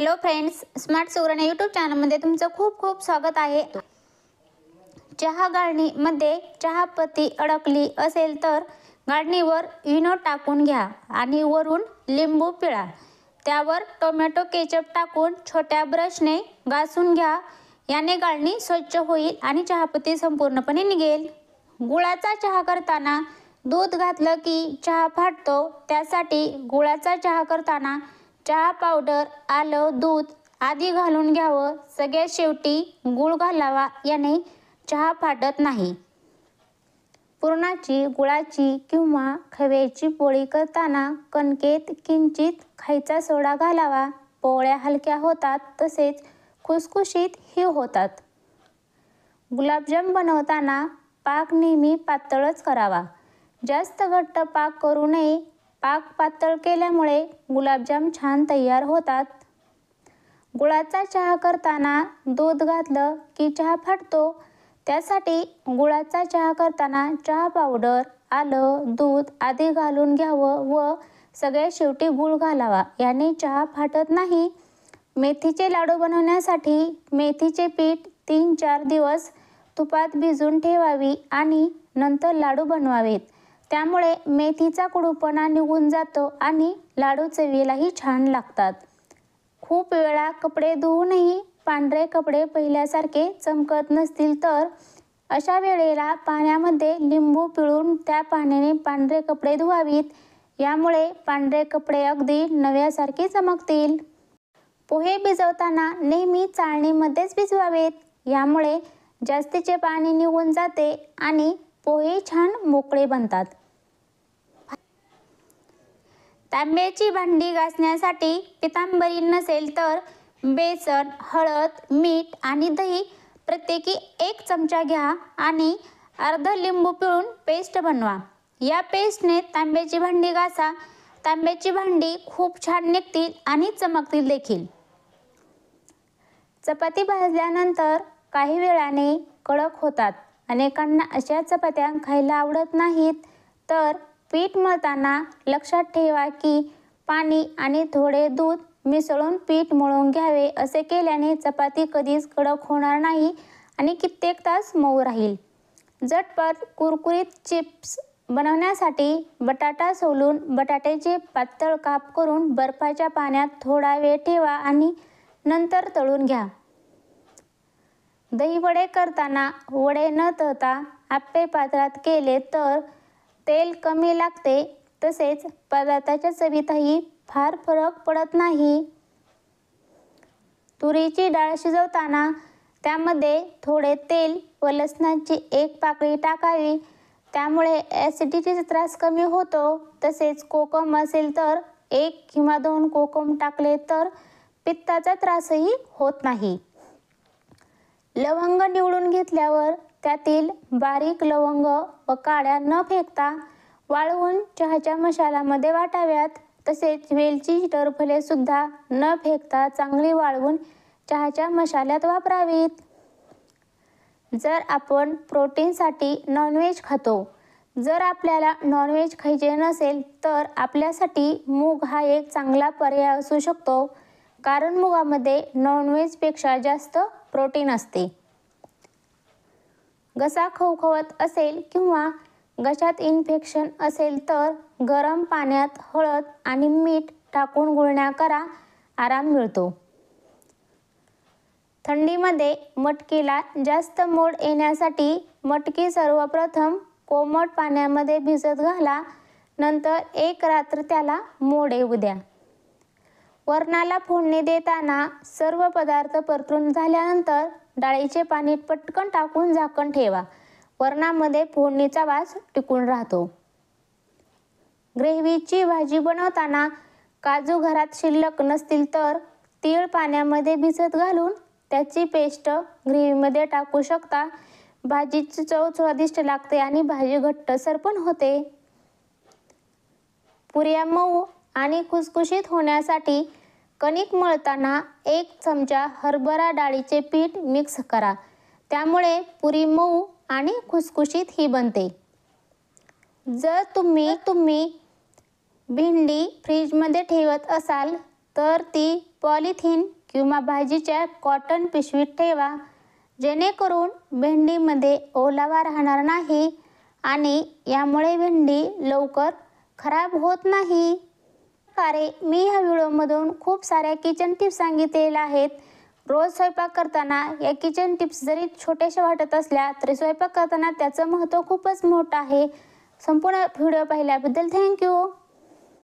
Hello friends, smart सुगरण YouTube चॅनलमध्ये तुमचं खूप खूप स्वागत आहे। चहा गाळणीमध्ये चहापत्ती अडकली असेल तर गाळणीवर इनो टाकून घ्या आणि वरून लिंबू पिळा। त्यावर टोमॅटो केचप टाकून छोट्या ब्रशने घासून घ्या। याने गाळणी स्वच्छ होईल आणि चहापत्ती संपूर्णपणे निघेल। गुळाचा चहा करताना दूध घातलं की चहा फाटतो, त्यासाठी गुळाचा चहा करताना चहा पावडर, आलं, दूध आधी घालून घ्यावं। सगळ्यात शेवटी गूळ घालावा, याने चहा फाटत नाही। पुरणाची, गुळाची किंवा खव्याची पोळी करताना कणकेत किंचित खायचा सोडा घालावा। पोळ्या हलक्या होतात, तसेच खुसखुशीतही होतात। गुलाबजाम बनवताना पाक नेहमी पातळच करावा, जास्त घट्ट पाक करू नये। पाक पातळ केल्यामुळे गुलाबजाम छान तयार होतात। गुळाचा चहा करताना दूध घातलं की चहा फाटतो, त्यासाठी गुळाचा चहा करताना चहा पावडर, आलं, दूध आधी घालून घ्यावं व सगळ्यात शेवटी गूळ घालावा, याने चहा फाटत नाही। मेथीचे लाडू बनवण्यासाठी मेथीचे पीठ 3-4 दिवस तुपात भिजवून ठेवावी आणि नंतर लाडू बनवावेत। त्यामुळे मेथीचा कडूपणा निघून जातो आणि लाडू चवीलाही छान लागतात। खूप वेळा कपडे धुवूनही पांढरे कपडे पहिल्यासारखे चमकत नसतील तर अशा वेळेला पाण्यामध्ये लिंबू पिळून त्या पाण्याने पांढरे कपडे धुवावीत। यामुळे पांढरे कपडे अगदी नव्यासारखे चमकतील। पोहे भिजवताना नेहमी चाळणीमध्येच भिजवावेत, यामुळे जास्तीचे पाणी निघून जाते आणि पोहे छान मोकळे बनतात। तांब्याची भांडी घासण्यासाठी पितांबरी नसेल तर बेसन, हळद, मीठ आणि दही प्रत्येकी 1 चमचा घ्या आणि अर्धा लिंबू पिळून पेस्ट बनवा। या पेस्टने तांब्याची भांडी घासा, तांब्याची भांडी खूप छान निघतील आणि चमकतील देखील। चपाती भाजल्यानंतर काही वेळाने कडक होतात। अनेकांना अशा चपात्या खायला आवडत नाहीत, तर पीठ मळताना लक्षात ठेवा की पाणी आणि थोडे दूध मिसळून पीठ मळून घ्यावे। असे केल्याने चपाती कधीच कडक होणार नाही आणि कित्येक तास मऊ राहील। झटपट कुरकुरीत चिप्स बनवण्यासाठी बटाटा सोलून बटाट्याचे पातळ काप करून बर्फाच्या पाण्यात थोडा वेळ ठेवा आणि नंतर तळून घ्या। दहीवडे करताना वडे न तळता आप्पे पात्रात केले तर तेल कमी लागते, तसेच पदार्थाच्या चवीतही फार फरक पडत नाही। तुरीची डाळ शिजवताना त्यामध्ये थोडे तेल व लसणाची 1 पाकळी टाकावी, त्यामुळे ॲसिडिटीचा त्रास कमी होतो। तसेच कोकम असेल तर 1 किंवा 2 कोकम टाकले तर पित्ताचा त्रासही होत नाही। लवंग निवडून घेतल्यावर त्यातील बारीक लवंग व काड्या न फेकता वाळवून चहाच्या मसाल्यामध्ये वाटाव्यात। तसेच वेलची, टरफले सुद्धा न फेकता चांगली वाळवून चहाच्या मसाल्यात वापरावीत। जर आपण प्रोटीनसाठी नॉनव्हेज खातो, जर आपल्याला नॉनव्हेज खायचे नसेल तर आपल्यासाठी मूग हा एक चांगला पर्याय असू शकतो, कारण मुगामध्ये नॉनव्हेजपेक्षा जास्त प्रोटीन असते। घसा खवखवत असेल किंवा घशात इन्फेक्शन असेल तर गरम पाण्यात हळद आणि मीठ टाकून गुळण्या करा, आराम मिळतो। थंडीमध्ये मटकीला जास्त मोड येण्यासाठी मटकी सर्वप्रथम कोमट पाण्यामध्ये भिजत घाला, नंतर 1 रात्र त्याला मोड येऊ द्या। वरणाला फोडणी देताना सर्व पदार्थ परतून झाल्यानंतर डाळीचे पाणी पटकन टाकून झाकण ठेवा, वरणामध्ये फोडणीचा वास टिकून राहतो। ग्रेव्हीची भाजी बनवताना काजू घरात शिल्लक नसतील तर तीळ पाण्यामध्ये भिजत घालून त्याची पेस्ट ग्रेव्हीमध्ये टाकू शकता। भाजीची चव स्वादिष्ट लागते आणि भाजी घट्टसर पण होते। पुऱ्या मऊ आणि खुसखुशीत होण्यासाठी कणिक मळताना 1 चमचा हरभरा डाळीचे पीठ मिक्स करा, त्यामुळे पुरी मऊ आणि खुसखुशीत ही बनते। जर तुम्ही भेंडी फ्रीजमध्ये ठेवत असाल तर ती पॉलिथिन किंवा भाजीच्या कॉटन पिशवीत ठेवा, जेणेकरून भेंडीमध्ये ओलावा राहणार नाही आणि यामुळे भेंडी लवकर खराब होत नाही. मी ह्या व्हिडिओमधून खूप साऱ्या किचन टिप्स सांगितलेल्या आहेत. रोज स्वयंपाक करताना या किचन टिप्स जरी छोट्याशा वाटत असल्या तरी स्वयंपाक करताना त्याचं महत्त्व खूपच मोठं आहे. संपूर्ण व्हिडिओ पाहिल्याबद्दल थँक्यू.